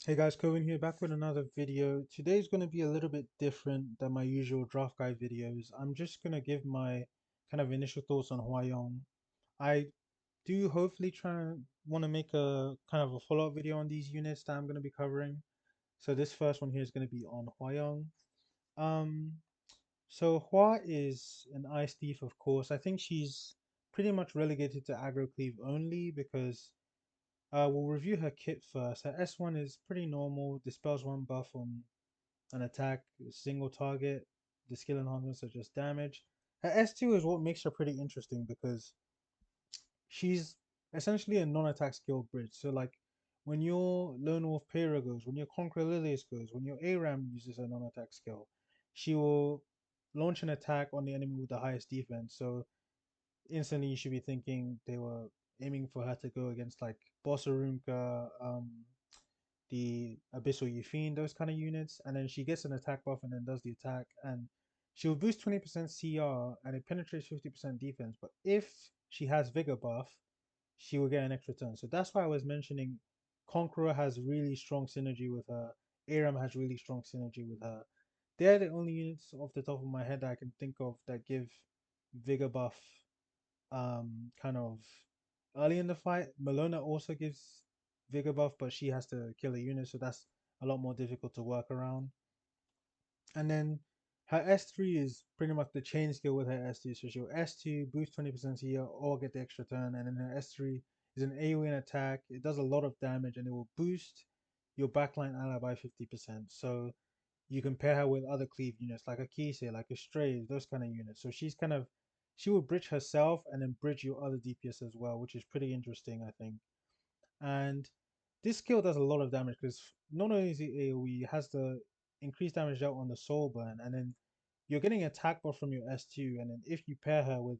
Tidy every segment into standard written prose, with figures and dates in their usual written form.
Hey guys, Koven here, back with another video. Today's going to be a little bit different than my usual draft guide videos. I'm just going to give my kind of initial thoughts on Hwayoung. I do hopefully try and want to make a kind of a follow-up video on these units that I'm going to be covering. So this first one here is going to be on Hwayoung. Um, so Hwa is an ice thief, of course. I think she's pretty much relegated to aggro cleave only because we'll review her kit first. Her S1 is pretty normal, dispels one buff on an attack, single target. The skill enhancements are just damage. Her S2 is what makes her pretty interesting because she's essentially a non-attack skill bridge. So like when your Lone Wolf Pyrrha goes, when your Conqueror Lilius goes, when your ARAM uses a non-attack skill, she will launch an attack on the enemy with the highest defense. So instantly you should be thinking they were aiming for her to go against like Bossarunka, the Abyssal Yufine, those kind of units, and then she gets an attack buff and then does the attack, and she'll boost 20% CR and it penetrates 50% defense. But if she has Vigor buff, she will get an extra turn. So that's why I was mentioning Conqueror has really strong synergy with her. Aram has really strong synergy with her. They're the only units off the top of my head that I can think of that give Vigor buff kind of early in the fight. Malona also gives Vigor buff, but she has to kill a unit, so that's a lot more difficult to work around. And then her S3 is pretty much the chain skill with her S2. So she'll S2, boost 20% here, or get the extra turn. And then her S3 is an AoE attack. It does a lot of damage and it will boost your backline ally by 50%. So you can pair her with other cleave units like a Kise, like a Stray, those kind of units. So she's kind of, she will bridge herself and then bridge your other DPS as well, which is pretty interesting, I think. And this skill does a lot of damage because not only is it AoE, it has the increased damage dealt on the soul burn, and then you're getting attack buff from your S2, and then if you pair her with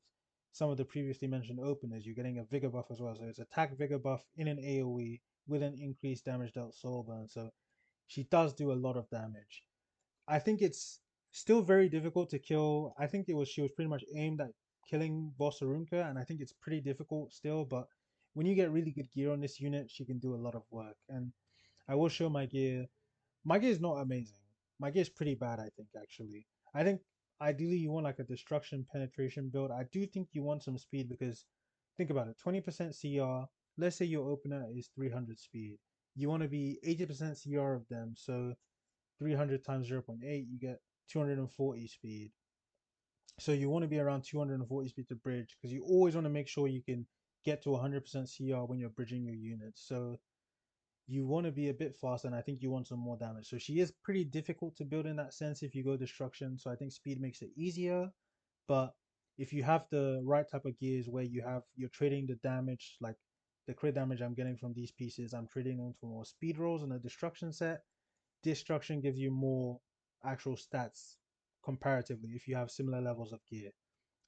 some of the previously mentioned openers, you're getting a vigor buff as well. So it's attack vigor buff in an AoE with an increased damage dealt soul burn. So she does do a lot of damage. I think it's still very difficult to kill. I think it was she was pretty much aimed at killing Boss Arunka, and I think it's pretty difficult still. But when you get really good gear on this unit, she can do a lot of work. And I will show my gear. My gear is not amazing. My gear is pretty bad, I think, actually. I think ideally you want like a destruction penetration build. I do think you want some speed because think about it, 20% CR. Let's say your opener is 300 speed. You want to be 80% CR of them, so 300 times 0.8, you get 240 speed. So you want to be around 240 speed to bridge because you always want to make sure you can get to 100% CR when you're bridging your units. So you want to be a bit fast, and I think you want some more damage. So she is pretty difficult to build in that sense if you go destruction. So I think speed makes it easier. But if you have the right type of gears where you're trading the damage, like the crit damage I'm getting from these pieces, I'm trading them for more speed rolls and a destruction set. Destruction gives you more actual stats comparatively if you have similar levels of gear.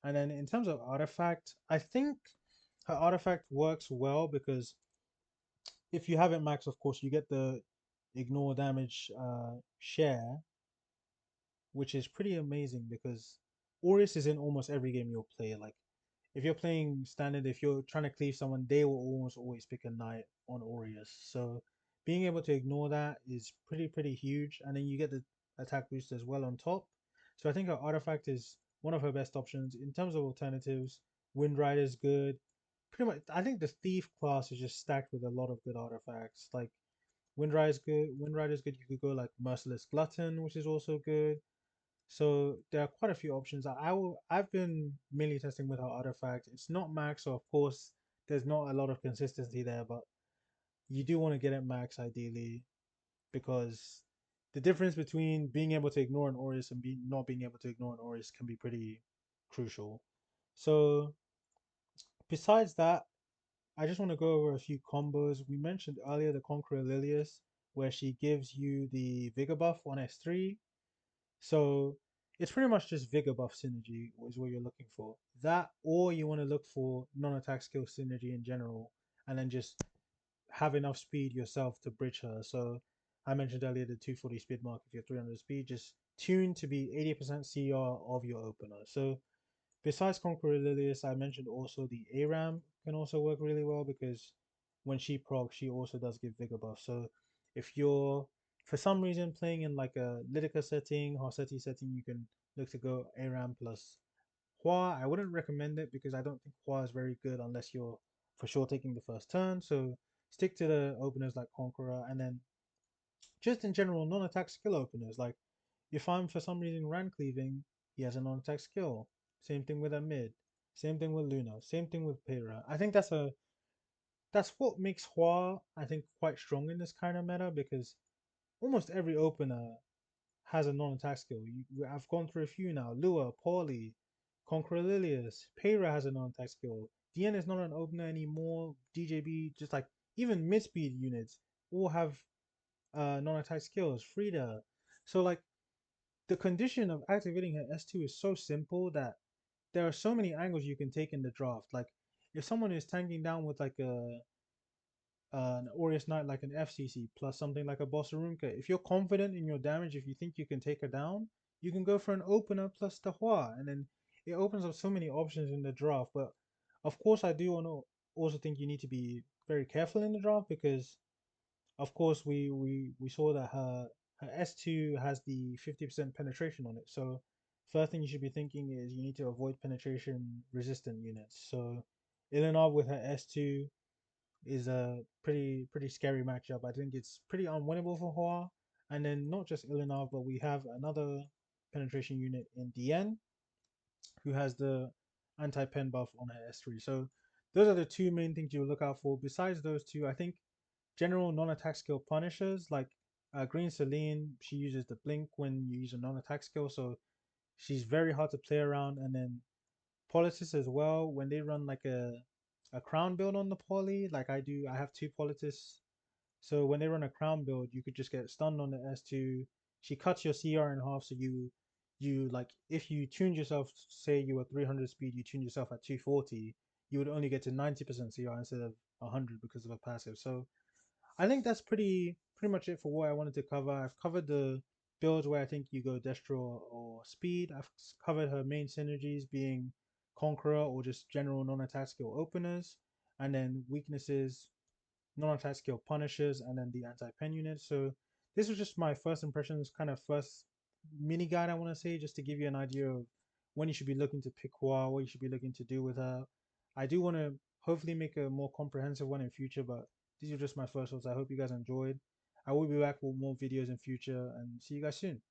And then in terms of artifact, I think her artifact works well because if you have it max, of course, you get the ignore damage share, which is pretty amazing because Aureus is in almost every game you'll play. Like if you're playing standard, if you're trying to cleave someone, they will almost always pick a knight on Aureus. So being able to ignore that is pretty huge, and then you get the attack boost as well on top. So I think her artifact is one of her best options in terms of alternatives. Wind Rider is good. Pretty much, I think the thief class is just stacked with a lot of good artifacts. Like Wind Rider is good. Wind Rider is good. You could go like Merciless Glutton, which is also good. So there are quite a few options. I've been mainly testing with our artifact. It's not max, so of course there's not a lot of consistency there, but you do want to get it max ideally because the difference between being able to ignore an Aureus and not being able to ignore an Aureus can be pretty crucial. So besides that, I just want to go over a few combos. We mentioned earlier the Conqueror Lilius, where she gives you the Vigor buff on S3. So it's pretty much just Vigor buff synergy is what you're looking for. That, or you want to look for non-attack skill synergy in general, and then just have enough speed yourself to bridge her. So I mentioned earlier the 240 speed mark. If you're 300 speed, just tune to be 80% CR of your opener. So besides Conqueror Lilius, I mentioned also the ARAM can also work really well because when she procs, she also does give Vigor buff. So If you're for some reason playing in like a Lidica setting, Harseti setting, you can look to go Aram plus Hwa. I wouldn't recommend it because I don't think Hwa is very good unless you're for sure taking the first turn. So stick to the openers like Conqueror, and then just in general non-attack skill openers. Like if I'm for some reason Ran cleaving, he has a non-attack skill. Same thing with a mid. Same thing with Luna. Same thing with Pyrrha. I think that's what makes Hwa I think quite strong in this kind of meta because almost every opener has a non-attack skill. I've gone through a few now. Lua, Paulie, Conqueror Lilius, Pyrrha has a non-attack skill. DN is not an opener anymore. DJB, just like even mid-speed units, all have non-attack skills. Frida. So like the condition of activating her S2 is so simple that there are so many angles you can take in the draft. Like if someone is tanking down with like an Aureus Knight like an FCC plus something like a Bossarunka, if you're confident in your damage, if you think you can take her down, you can go for an opener plus the Hua, and then it opens up so many options in the draft. But of course, I do want to also think you need to be very careful in the draft because of course we saw that her S2 has the 50% penetration on it. So first thing you should be thinking is you need to avoid penetration resistant units. So Ilinov with her S2 is a pretty scary matchup. I think it's pretty unwinnable for Hoa. And then not just Ilinov, but we have another penetration unit in DN who has the anti-pen buff on her S3. So those are the two main things you look out for. Besides those two, I think general non-attack skill punishers like Green Celine, she uses the blink when you use a non-attack skill, so she's very hard to play around. And then Politis as well, when they run like a crown build on the poly, like I do, I have two Politis. So when they run a crown build, you could just get stunned on the S2. She cuts your CR in half, so you like if you tuned yourself, say you were 300 speed, you tune yourself at 240, you would only get to 90% CR instead of 100 because of a passive. So I think that's pretty much it for what I wanted to cover. I've covered the builds where I think you go Destro or Speed. I've covered her main synergies being Conqueror or just general non-attack skill openers, and then weaknesses, non-attack skill punishers, and then the anti-pen units. So this was just my first impressions, kind of first mini guide I want to say, just to give you an idea of when you should be looking to pick Hua, what you should be looking to do with her. I do want to hopefully make a more comprehensive one in future, but these are just my first thoughts. I hope you guys enjoyed. I will be back with more videos in future and see you guys soon.